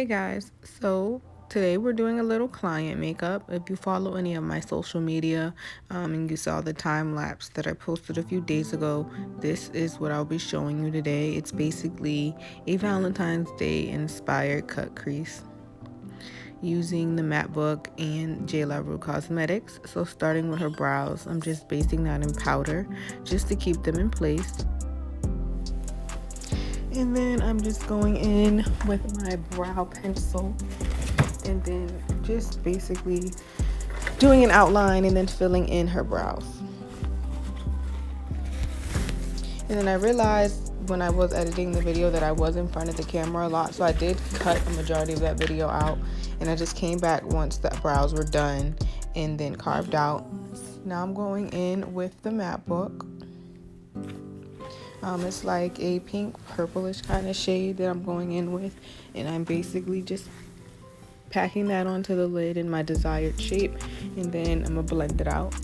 Hey guys, so today we're doing a little client makeup. If you follow any of my social media and you saw the time lapse that I posted a few days ago, this is what I'll be showing you today. It's basically a Valentine's Day inspired cut crease using the matte book and Jlarue cosmetics. So starting with her brows, I'm just basting that in powder just to keep them in place. And then I'm just going in with my brow pencil and then just basically doing an outline and then filling in her brows. And then I realized when I was editing the video that I was in front of the camera a lot, so I did cut a majority of that video out, and I just came back once the brows were done and then carved out. Now I'm going in with the matte book. It's like a pink purplish kind of shade that I'm going in with, and I'm basically just packing that onto the lid in my desired shape, and then I'm gonna blend it out.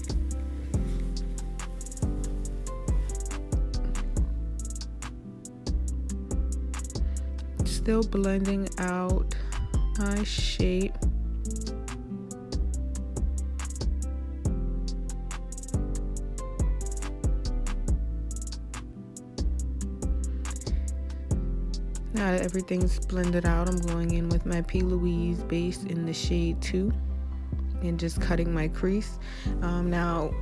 Still blending out my shape. Now that everything's blended out, I'm going in with my Plouise base in the shade 2 and just cutting my crease. Now,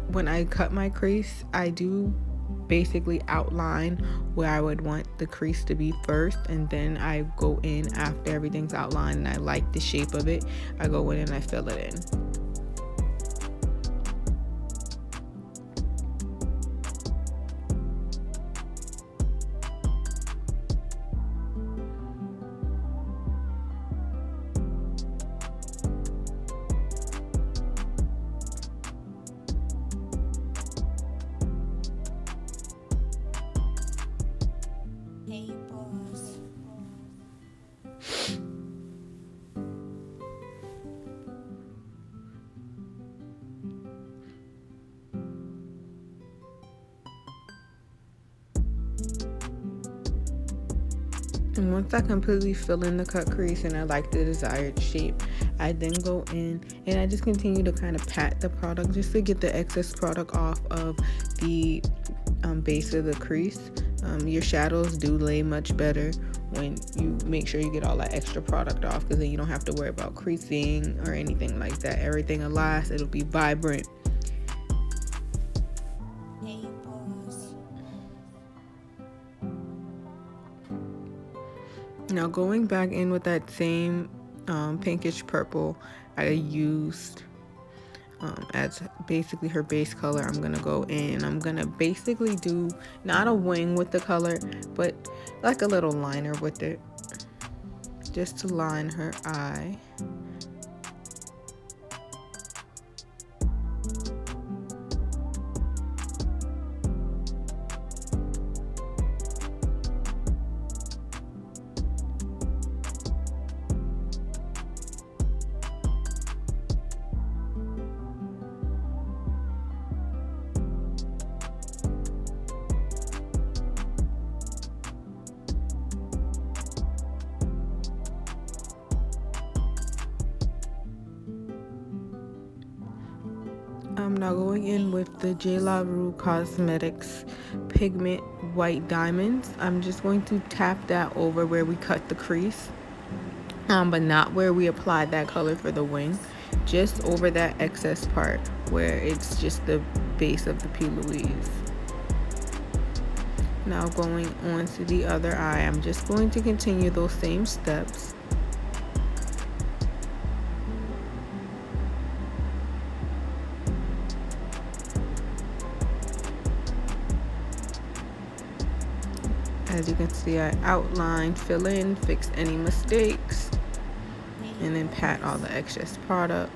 when I cut my crease, I do basically outline where I would want the crease to be first, and then I go in after everything's outlined and I like the shape of it. I go in and I fill it in. And once I completely fill in the cut crease and I like the desired shape, I then go in and I just continue to kind of pat the product just to get the excess product off of the base of the crease. Your shadows do lay much better when you make sure you get all that extra product off, because then you don't have to worry about creasing or anything like that. Everything will last, it'll be vibrant. Now going back in with that same pinkish purple I used as basically her base color, I'm gonna go in. I'm gonna basically do not a wing with the color, but like a little liner with it, just to line her eye. I'm now going in with the Jlarue Cosmetics Pigment White Diamonds. I'm just going to tap that over where we cut the crease, but not where we applied that color for the wing, just over that excess part where it's just the base of the Plouise. Now going on to the other eye, I'm just going to continue those same steps. As you can see, I outline, fill in, fix any mistakes, and then pat all the excess product.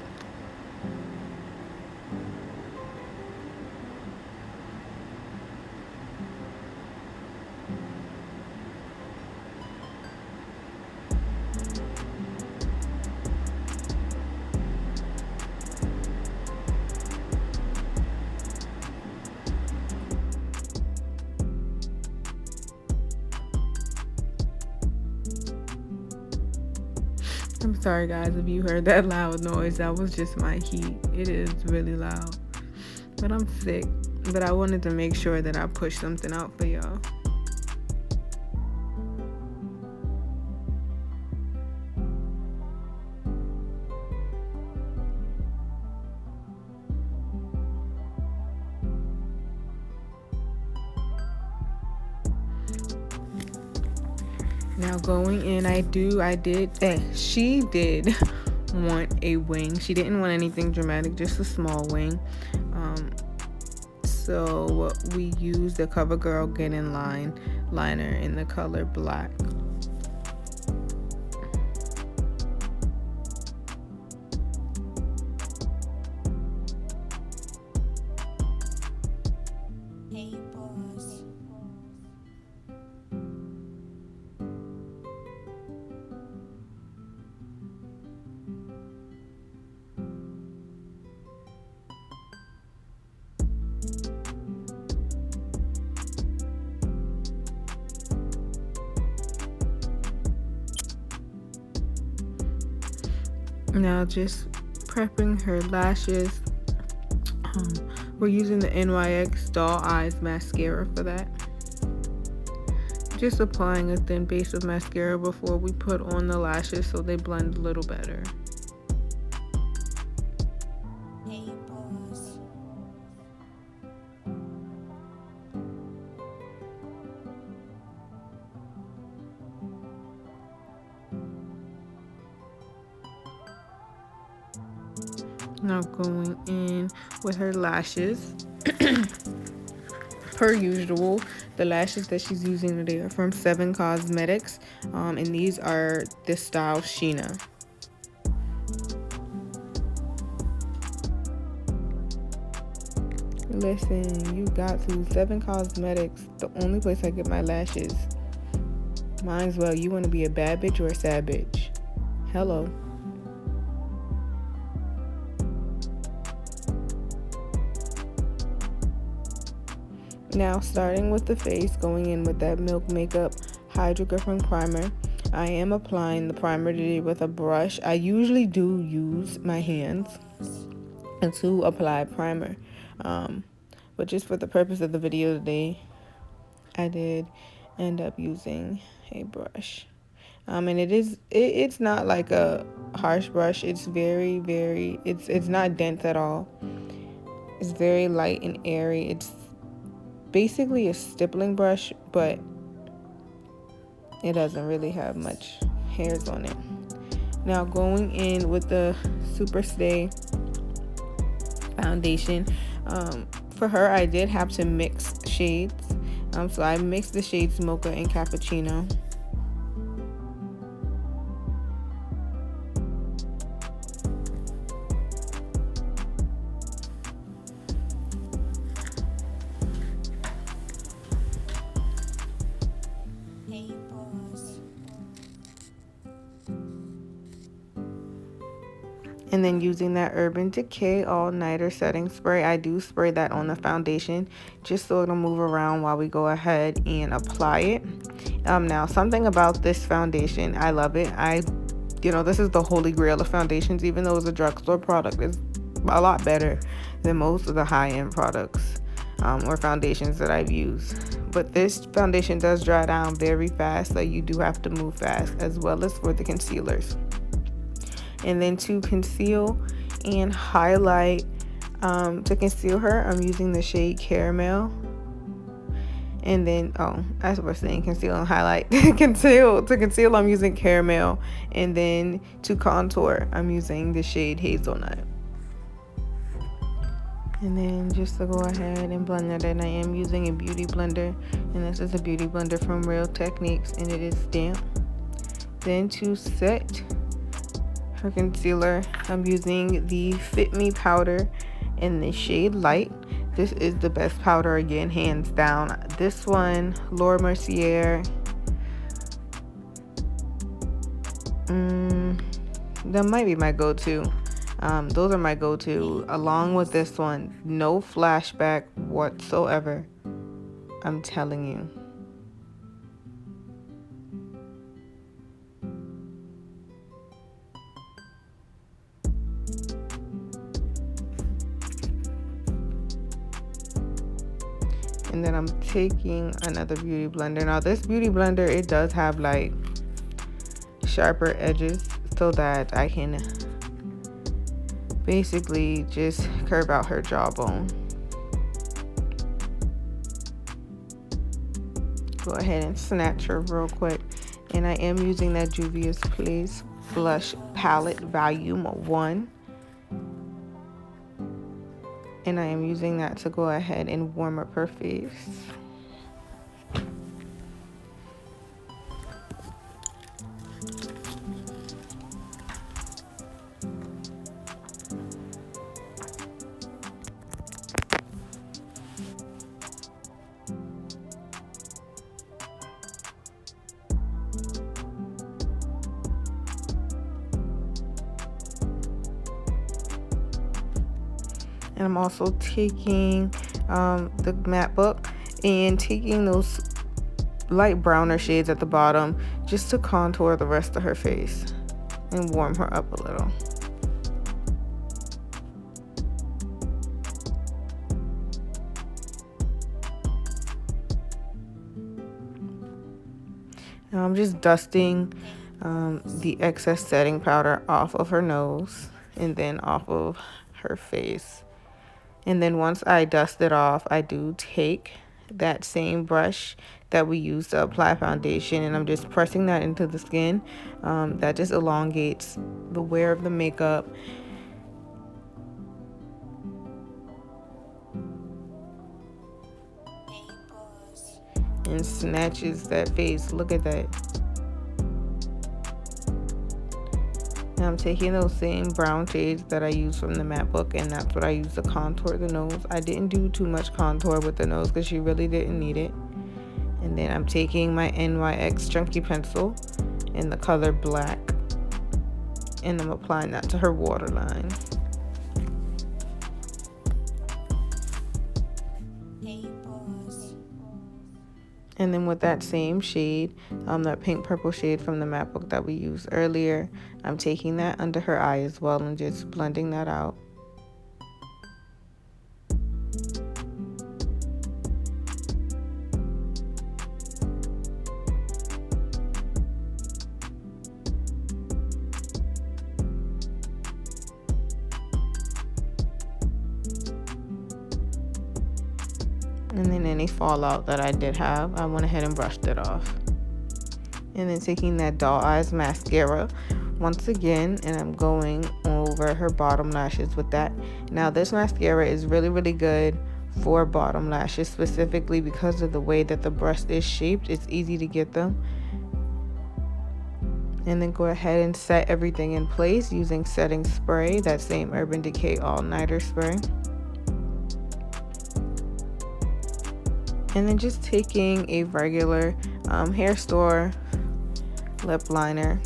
I'm sorry guys if you heard that loud noise. That was just my heat. It is really loud. But I'm sick. But I wanted to make sure that I pushed something out for y'all. Now going in, she did want a wing. She didn't want anything dramatic, just a small wing. So we used the Covergirl Get In Line liner in the color black. Now just prepping her lashes. We're using the NYX Doll Eyes mascara for that. Just applying a thin base of mascara before we put on the lashes so they blend a little better. Now going in with her lashes. Per usual, the lashes that she's using today are from Svnn Cosmetics, and these are the style Sheena. Listen, you got to. Svnn Cosmetics, the only place I get my lashes. Might as well. You want to be a bad bitch or a sad bitch? Hello. Now starting with the face, going in with that Milk Makeup Hydrogrip Primer. I am applying the primer today with a brush. I usually do use my hands to apply primer, but just for the purpose of the video today, I did end up using a brush. And it's not like a harsh brush. It's very it's not dense at all. It's very light and airy. It's basically a stippling brush, but it doesn't really have much hairs on it. Now going in with the Superstay foundation. For her, I did have to mix shades. So I mixed the shades Mocha and Cappuccino. And then using that Urban Decay All Nighter Setting Spray, I do spray that on the foundation just so it'll move around while we go ahead and apply it. Now, something about this foundation, I love it. This is the holy grail of foundations. Even though it's a drugstore product, it's a lot better than most of the high-end products or foundations that I've used. But this foundation does dry down very fast, so you do have to move fast, as well as for the concealers. And then to conceal and highlight, to conceal her, I'm using the shade Caramel. And then, as we're saying, conceal and highlight. To conceal, I'm using Caramel. And then to contour, I'm using the shade Hazelnut. And then just to go ahead and blend that in, I am using a beauty blender. And this is a beauty blender from Real Techniques, and it is damp. Then to set her concealer, I'm using the Fit Me powder in the shade Light. This is the best powder, again, hands down. This one, Laura Mercier. That might be my go-to. Those are my go-to. Along with this one, no flashback whatsoever. I'm telling you. And then I'm taking another beauty blender. Now this beauty blender, it does have like sharper edges so that I can basically just curve out her jawbone. Go ahead and snatch her real quick. And I am using that Juvias Plouise Blush Palette Volume 1. And I am using that to go ahead and warm up her face. And I'm also taking the matte book and taking those light browner shades at the bottom just to contour the rest of her face and warm her up a little. Now I'm just dusting the excess setting powder off of her nose and then off of her face. And then once I dust it off, I do take that same brush that we use to apply foundation, and I'm just pressing that into the skin. That just elongates the wear of the makeup. And snatches that face. Look at that. Now I'm taking those same brown shades that I used from the matte book, and that's what I use to contour the nose. I didn't do too much contour with the nose because she really didn't need it. And then I'm taking my NYX chunky pencil in the color black, and I'm applying that to her waterline. And then with that same shade, that pink purple shade from the matte book that we used earlier, I'm taking that under her eye as well and just blending that out. And then any fallout that I did have, I went ahead and brushed it off. And then taking that Doll Eyes mascara once again, and I'm going over her bottom lashes with that. Now this mascara is really, really good for bottom lashes, specifically because of the way that the brush is shaped. It's easy to get them. And then go ahead and set everything in place using setting spray, that same Urban Decay All Nighter spray. And then just taking a regular hair store lip liner.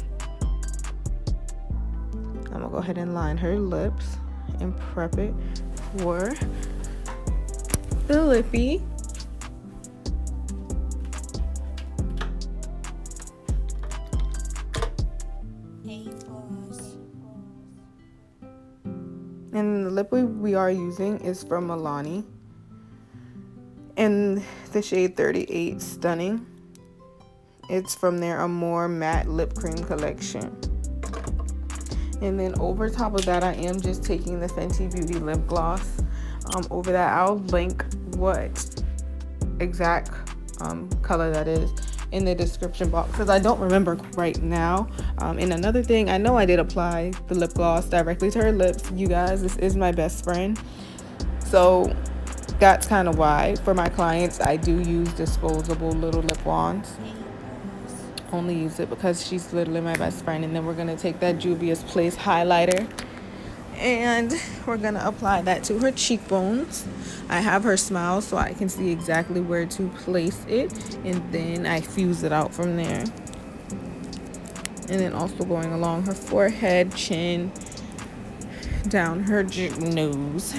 I'm gonna go ahead and line her lips and prep it for the lippy. And the lip we are using is from Milani in the shade 38 Stunning. It's from their Amore Matte Lip Cream collection. And then over top of that, I am just taking the Fenty Beauty lip gloss. Over that, I'll link what exact color that is in the description box because I don't remember right now. And another thing, I know I did apply the lip gloss directly to her lips. You guys, this is my best friend, so that's kind of why for my clients I do use disposable little lip wands. Only use it because she's literally my best friend. And then we're gonna take that Juvias Place highlighter and we're gonna apply that to her cheekbones. I have her smile so I can see exactly where to place it, and then I fuse it out from there. And then also going along her forehead, chin, down her nose.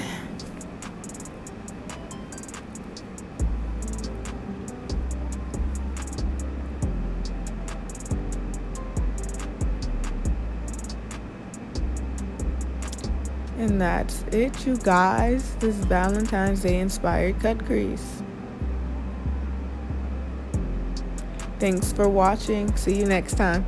And that's it, you guys. This Valentine's Day inspired cut crease. Thanks for watching. See you next time.